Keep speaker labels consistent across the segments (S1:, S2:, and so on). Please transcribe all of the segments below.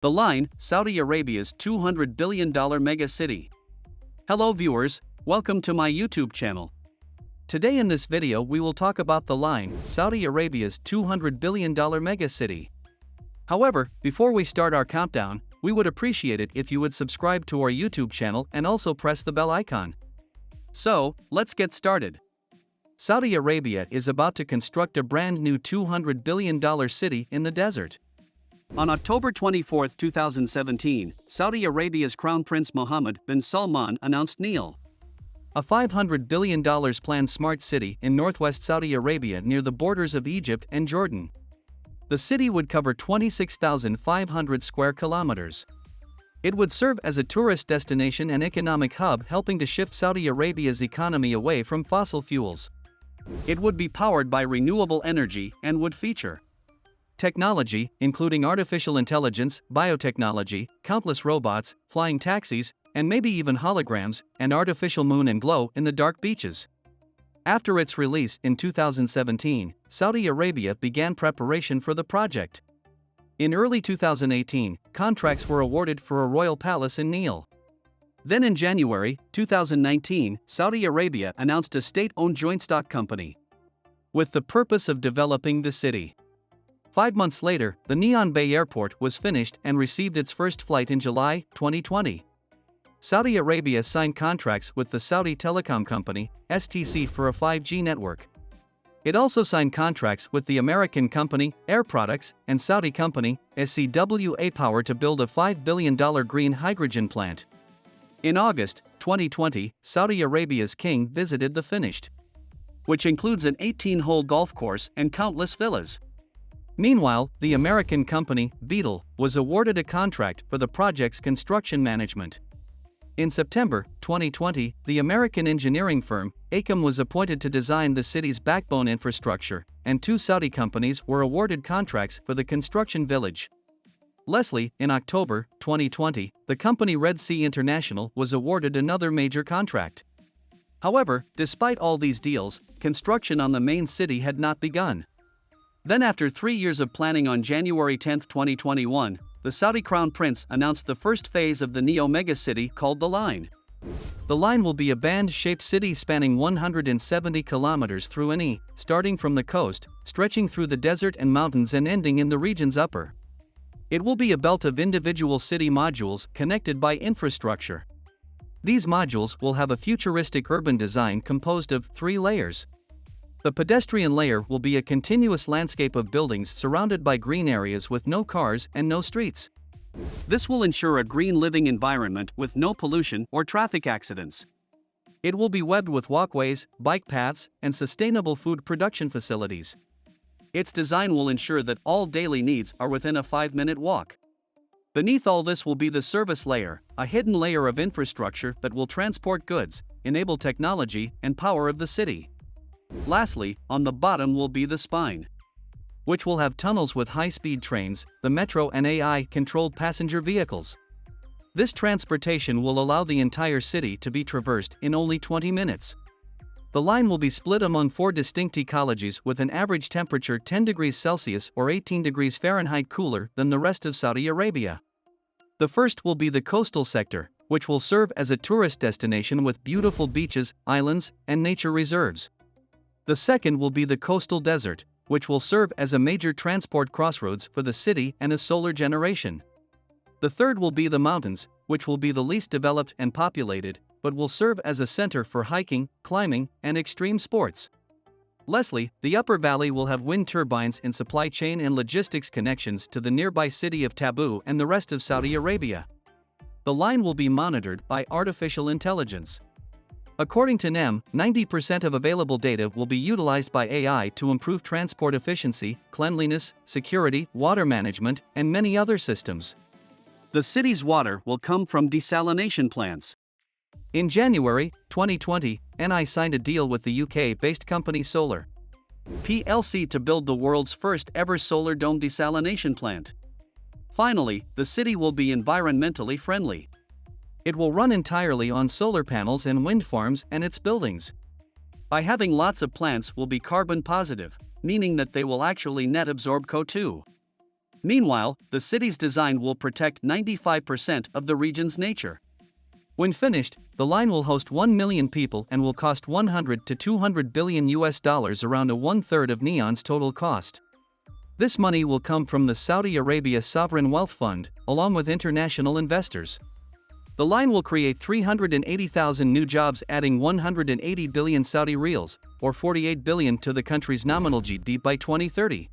S1: The Line, Saudi Arabia's $200 billion mega city. Hello viewers, welcome to my YouTube channel. Today in this video we will talk about The Line, Saudi Arabia's $200 billion mega city. However, before we start our countdown, we would appreciate it if you would subscribe to our YouTube channel and also press the bell icon. So, let's get started. Saudi Arabia is about to construct a brand new $200 billion city in the desert. On October 24, 2017, Saudi Arabia's Crown Prince Mohammed bin Salman announced NEOM, a $500 billion planned smart city in northwest Saudi Arabia near the borders of Egypt and Jordan. The city would cover 26,500 square kilometers. It would serve as a tourist destination and economic hub, helping to shift Saudi Arabia's economy away from fossil fuels. It would be powered by renewable energy and would feature technology, including artificial intelligence, biotechnology, countless robots, flying taxis, and maybe even holograms, and artificial moon and glow in the dark beaches. After its release in 2017, Saudi Arabia began preparation for the project. In early 2018, contracts were awarded for a royal palace in NEOM. Then in January 2019, Saudi Arabia announced a state-owned joint stock company with the purpose of developing the city. 5 months later, the Neom Bay Airport was finished and received its first flight in July 2020. Saudi Arabia signed contracts with the Saudi Telecom Company, STC, for a 5G network. It also signed contracts with the American company, Air Products, and Saudi company, SCWA Power, to build a $5 billion green hydrogen plant. In August 2020, Saudi Arabia's king visited the finished, which includes an 18-hole golf course and countless villas. Meanwhile, the American company, Beetle, was awarded a contract for the project's construction management. In September 2020, the American engineering firm, AECOM, was appointed to design the city's backbone infrastructure, and 2 Saudi companies were awarded contracts for the construction village. Lastly, in October 2020, the company Red Sea International was awarded another major contract. However, despite all these deals, construction on the main city had not begun. Then after 3 years of planning, on January 10, 2021, the Saudi Crown Prince announced the first phase of the NEOM megacity called The Line. The Line will be a band-shaped city spanning 170 kilometers through an E, starting from the coast, stretching through the desert and mountains and ending in the region's upper. It will be a belt of individual city modules connected by infrastructure. These modules will have a futuristic urban design composed of 3 layers. The pedestrian layer will be a continuous landscape of buildings surrounded by green areas with no cars and no streets. This will ensure a green living environment with no pollution or traffic accidents. It will be webbed with walkways, bike paths, and sustainable food production facilities. Its design will ensure that all daily needs are within a 5-minute walk. Beneath all this will be the service layer, a hidden layer of infrastructure that will transport goods, enable technology and power of the city. Lastly, on the bottom will be the spine, which will have tunnels with high-speed trains, the metro, and AI-controlled passenger vehicles. This transportation will allow the entire city to be traversed in only 20 minutes. The line will be split among 4 distinct ecologies with an average temperature 10 degrees Celsius or 18 degrees Fahrenheit cooler than the rest of Saudi Arabia. The first will be the coastal sector, which will serve as a tourist destination with beautiful beaches, islands, and nature reserves. The second will be the coastal desert, which will serve as a major transport crossroads for the city and a solar generation. The third will be the mountains, which will be the least developed and populated, but will serve as a center for hiking, climbing, and extreme sports. Lastly, the upper valley will have wind turbines and supply chain and logistics connections to the nearby city of Tabu and the rest of Saudi Arabia. The line will be monitored by artificial intelligence. According to NEOM, 90% of available data will be utilized by AI to improve transport efficiency, cleanliness, security, water management, and many other systems. The city's water will come from desalination plants. In January 2020, NI signed a deal with the UK-based company Solar plc to build the world's first ever solar dome desalination plant. Finally, the city will be environmentally friendly. It will run entirely on solar panels and wind farms and its buildings. By having lots of plants will be carbon positive, meaning that they will actually net absorb CO2. Meanwhile, the city's design will protect 95% of the region's nature. When finished, the line will host 1 million people and will cost 100 to 200 billion US dollars, around a one-third of NEOM's total cost. This money will come from the Saudi Arabia Sovereign Wealth Fund, along with international investors. The line will create 380,000 new jobs, adding 180 billion Saudi riyals, or 48 billion to the country's nominal GDP by 2030.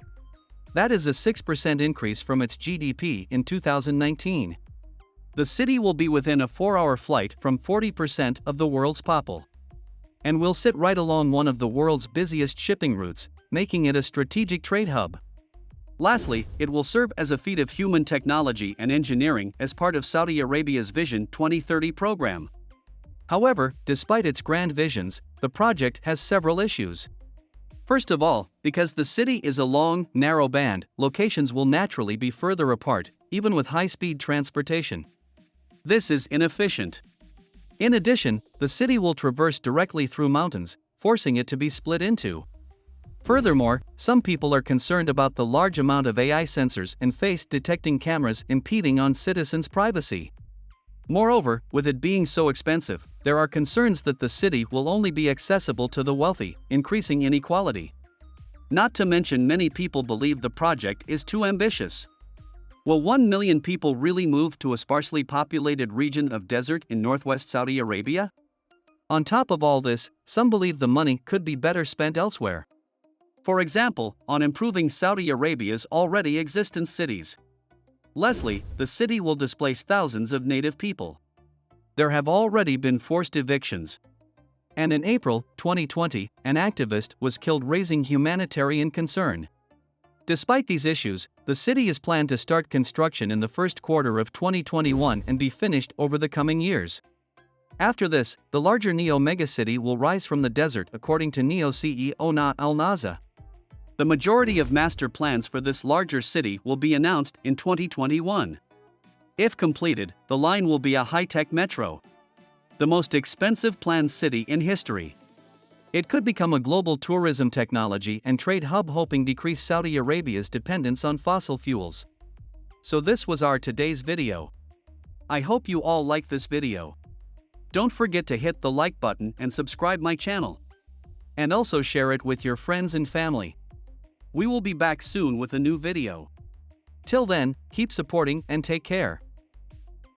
S1: That is a 6% increase from its GDP in 2019. The city will be within a 4-hour flight from 40% of the world's population, and will sit right along one of the world's busiest shipping routes, making it a strategic trade hub. Lastly, it will serve as a feat of human technology and engineering as part of Saudi Arabia's Vision 2030 program. However, despite its grand visions, the project has several issues. First of all, because the city is a long, narrow band, locations will naturally be further apart, even with high-speed transportation. This is inefficient. In addition, the city will traverse directly through mountains, forcing it to be split into. Furthermore, some people are concerned about the large amount of AI sensors and face-detecting cameras impeding on citizens' privacy. Moreover, with it being so expensive, there are concerns that the city will only be accessible to the wealthy, increasing inequality. Not to mention, many people believe the project is too ambitious. Will 1 million people really move to a sparsely populated region of desert in northwest Saudi Arabia? On top of all this, some believe the money could be better spent elsewhere. For example, on improving Saudi Arabia's already existent cities. Lastly, the city will displace thousands of native people. There have already been forced evictions. And in April 2020, an activist was killed, raising humanitarian concern. Despite these issues, the city is planned to start construction in the first quarter of 2021 and be finished over the coming years. After this, the larger NEOM megacity will rise from the desert, according to NEOM CEO Nabil Al-Naza. The majority of master plans for this larger city will be announced in 2021. If completed, the line will be a high-tech metro, the most expensive planned city in history. It could become a global tourism, technology and trade hub, hoping decrease Saudi Arabia's dependence on fossil fuels. So this was our today's video. I hope you all like this video. Don't forget to hit the like button and subscribe my channel. And also share it with your friends and family. We will be back soon with a new video. Till then, keep supporting and take care.